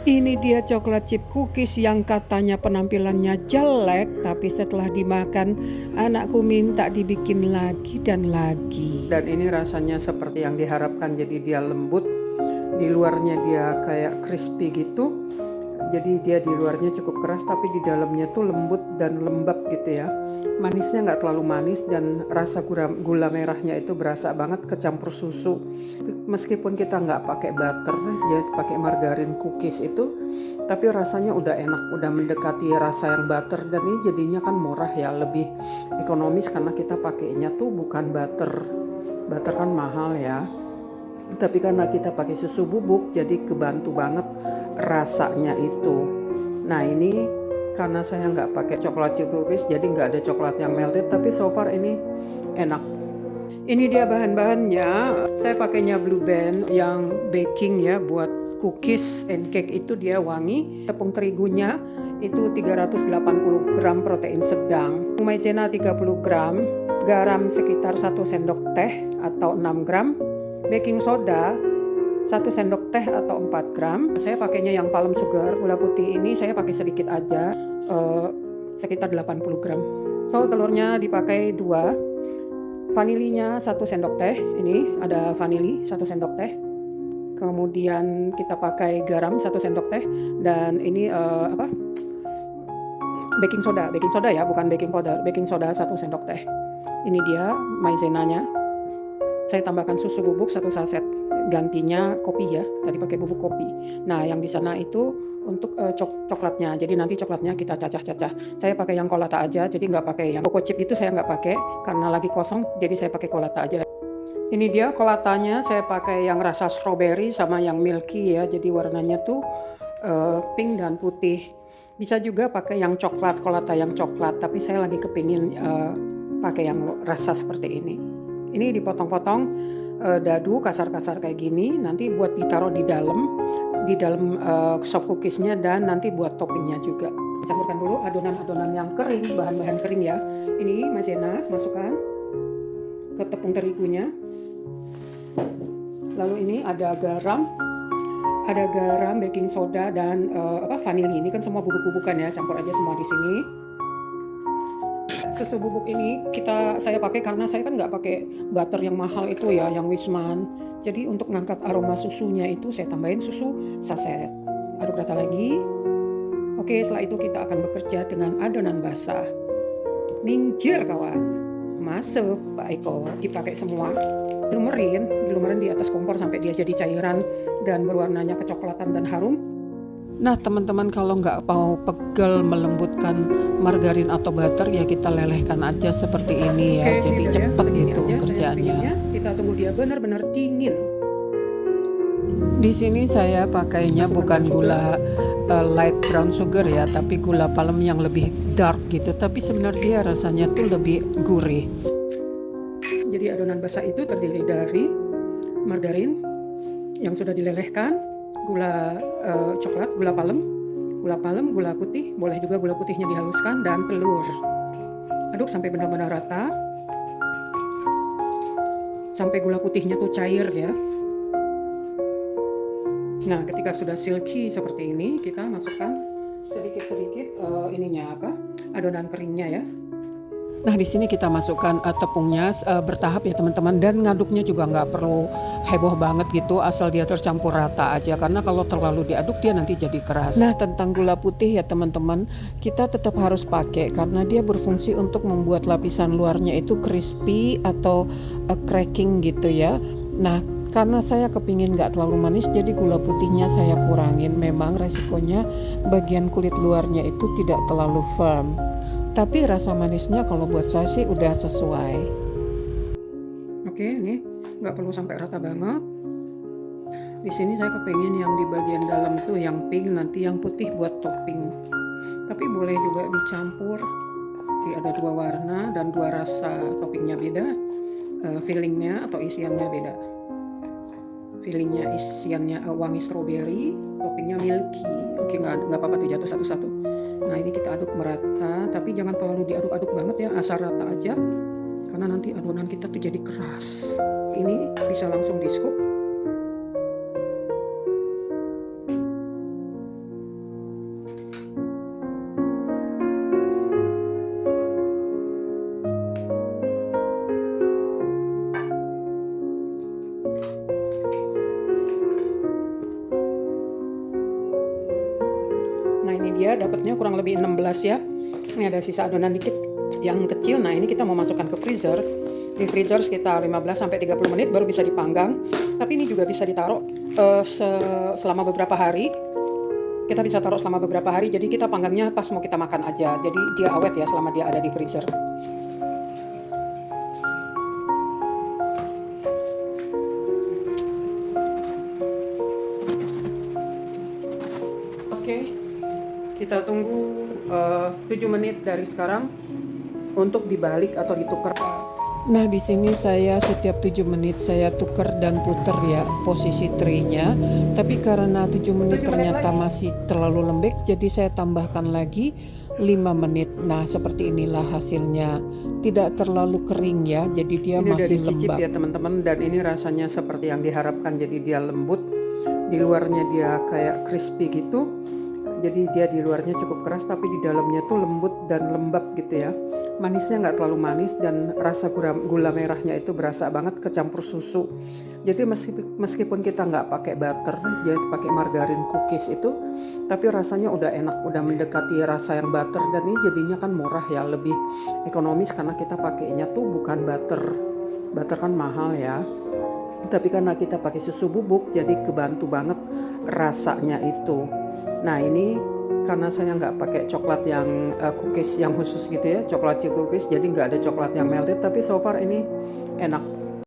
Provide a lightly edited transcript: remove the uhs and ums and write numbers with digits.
Ini dia coklat chip cookies yang katanya penampilannya jelek, tapi setelah dimakan anakku minta dibikin lagi dan lagi. Dan ini rasanya seperti yang diharapkan, jadi dia lembut, di luarnya dia kayak crispy gitu. Jadi dia di luarnya cukup keras tapi di dalamnya tuh lembut dan lembab gitu ya. Manisnya nggak terlalu manis dan rasa gula merahnya itu berasa banget kecampur susu. Meskipun kita nggak pakai butter, ya pakai margarin cookies itu, tapi rasanya udah enak, udah mendekati rasa yang butter dan ini jadinya kan murah ya, lebih ekonomis karena kita pakainya tuh bukan butter. Butter kan mahal ya. Tapi karena kita pakai susu bubuk jadi kebantu banget rasanya itu. Nah ini karena saya nggak pakai coklat chip cookies jadi nggak ada coklat yang melted, tapi so far ini enak. Ini dia bahan-bahannya. Saya pakainya Blue Band yang baking ya, buat cookies and cake itu dia wangi. Tepung terigunya itu 380 gram protein sedang, maizena 30 gram, garam sekitar 1 sendok teh atau 6 gram, baking soda 1 sendok teh atau 4 gram. Saya pakainya yang palm sugar. Gula putih ini saya pakai sedikit aja, sekitar 80 gram. So telurnya dipakai 2, vanilinya 1 sendok teh. Ini ada vanili 1 sendok teh. Kemudian kita pakai garam 1 sendok teh. Dan ini baking soda ya, bukan baking powder. Baking soda 1 sendok teh. Ini dia maizenanya. Saya tambahkan susu bubuk 1 saset, gantinya kopi ya, tadi pakai bubuk kopi. Nah yang di sana itu untuk coklatnya, jadi nanti coklatnya kita cacah-cacah. Saya pakai yang kolata aja, jadi nggak pakai yang coco chip itu, saya nggak pakai karena lagi kosong, jadi saya pakai kolata aja. Ini dia kolatanya, saya pakai yang rasa strawberry sama yang milky ya, jadi warnanya tuh pink dan putih. Bisa juga pakai yang coklat, kolata yang coklat, tapi saya lagi kepingin pakai yang rasa seperti ini. Ini dipotong-potong dadu kasar-kasar kayak gini, nanti buat ditaruh di dalam soft cookiesnya dan nanti buat toppingnya juga. Campurkan dulu adonan-adonan yang kering, bahan-bahan kering ya. Ini maizena masukkan ke tepung terigunya. Lalu ini ada garam, baking soda dan vanili. Ini kan semua bubuk-bubukan ya, campur aja semua di sini. Susu bubuk ini saya pakai karena saya kan nggak pakai butter yang mahal itu ya, yang Wisman. Jadi untuk ngangkat aroma susunya itu saya tambahin susu saset. Aduk rata lagi. Oke, setelah itu kita akan bekerja dengan adonan basah. Minggir kawan. Masuk Pak Eko, dipakai semua. Dilumerin di atas kompor sampai dia jadi cairan dan berwarnanya kecoklatan dan harum. Nah teman-teman, kalau nggak mau pegel melembutkan margarin atau butter ya kita lelehkan aja seperti ini ya. Jadi cepet gitu kerjaannya. Kita tunggu dia benar-benar dingin. Di sini saya pakainya bukan gula light brown sugar ya, tapi gula palem yang lebih dark gitu. Tapi sebenarnya rasanya tuh lebih gurih. Jadi adonan basah itu terdiri dari margarin yang sudah dilelehkan, gula coklat, gula palem, gula putih, boleh juga gula putihnya dihaluskan, dan telur. Aduk sampai benar-benar rata, sampai gula putihnya tuh cair ya. Nah ketika sudah silky seperti ini, kita masukkan sedikit-sedikit adonan keringnya ya. Nah di sini kita masukkan tepungnya bertahap ya teman-teman, dan ngaduknya juga nggak perlu heboh banget gitu, asal dia tercampur rata aja, karena kalau terlalu diaduk dia nanti jadi keras. Nah tentang gula putih ya teman-teman, kita tetap harus pakai karena dia berfungsi untuk membuat lapisan luarnya itu crispy atau cracking gitu ya. Nah karena saya kepingin nggak terlalu manis, jadi gula putihnya saya kurangin. Memang resikonya bagian kulit luarnya itu tidak terlalu firm, tapi rasa manisnya kalau buat saya sih udah sesuai. Oke, ini nggak perlu sampai rata banget. Di sini saya kepengen yang di bagian dalam tuh yang pink, nanti yang putih buat topping. Tapi boleh juga dicampur. Jadi ada 2 warna dan 2 rasa, toppingnya beda, fillingnya atau isiannya beda. Fillingnya isiannya wangi strawberry, toppingnya milky. Oke, nggak apa-apa tuh jatuh satu-satu. Nah ini kita aduk merata, tapi jangan terlalu diaduk-aduk banget ya, asal rata aja, karena nanti adonan kita tuh jadi keras. Ini bisa langsung di scoop. Nah ini dia dapatnya kurang lebih 16 ya. Ini ada sisa adonan dikit yang kecil. Nah ini kita mau masukkan ke freezer. Di freezer sekitar 15-30 menit baru bisa dipanggang. Tapi ini juga bisa ditaruh selama beberapa hari. Kita bisa taruh selama beberapa hari. Jadi kita panggangnya pas mau kita makan aja. Jadi dia awet ya selama dia ada di freezer. Oke, kita tunggu 7 menit dari sekarang untuk dibalik atau ditukar. Nah di sini saya setiap 7 menit saya tukar dan puter ya posisi tray-nya. Tapi karena 7 menit ternyata masih terlalu lembek, jadi saya tambahkan lagi 5 menit. Nah seperti inilah hasilnya. Tidak terlalu kering ya, jadi dia ini masih lembab ya teman-teman. Dan ini rasanya seperti yang diharapkan, jadi dia lembut. Di luarnya dia kayak crispy gitu. Jadi dia di luarnya cukup keras tapi di dalamnya tuh lembut dan lembab gitu ya. Manisnya nggak terlalu manis dan rasa gula merahnya itu berasa banget kecampur susu. Jadi meskipun kita nggak pakai butter, jadi pakai margarin cookies itu, tapi rasanya udah enak, udah mendekati rasa yang butter. Dan ini jadinya kan murah ya, lebih ekonomis karena kita pakainya tuh bukan butter. Butter kan mahal ya. Tapi karena kita pakai susu bubuk, jadi kebantu banget rasanya itu. Nah ini karena saya nggak pakai coklat yang cookies yang khusus gitu ya, coklat chip cookies, jadi nggak ada coklat yang melted, tapi so far ini enak.